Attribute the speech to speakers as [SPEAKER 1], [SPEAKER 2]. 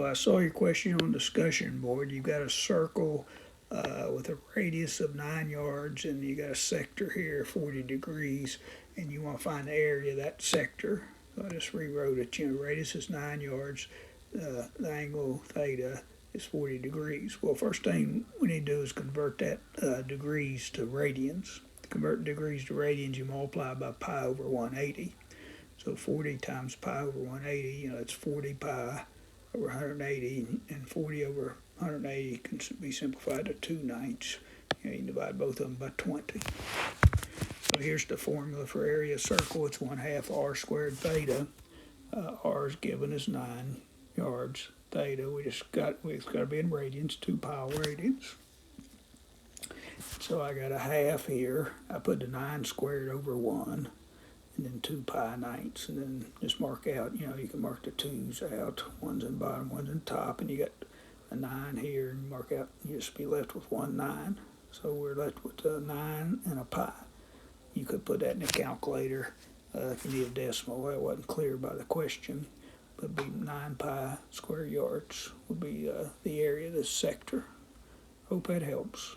[SPEAKER 1] So I saw your question on discussion board. You've got a circle with a radius of 9 yards, and you got a sector here, 40 degrees, and you want to find the area of that sector. So I just rewrote it. Radius is 9 yards. The angle theta is 40 degrees. Well, first thing we need to do is convert that degrees to radians. To convert degrees to radians, you multiply by pi over 180. So 40 times pi over 180, that's 40 pi over 180, and 40 over 180 can be simplified to 2/9. You can divide both of them by 20. So here's the formula for area of circle. It's 1/2 r squared theta. R is given as 9 yards. Theta, it's got to be in radians, 2 pi radians. So I got a half here. I put the 9 squared over 1. And then 2 pi ninths, and then just mark out, you can mark the 2's out, one's in the bottom, one's in the top, and you got a 9 here, and mark out, you just be left with 1 9. So we're left with a 9 and a pi. You could put that in a calculator if you need a decimal. That wasn't clear by the question, but it'd be 9 pi square yards would be the area of this sector. Hope that helps.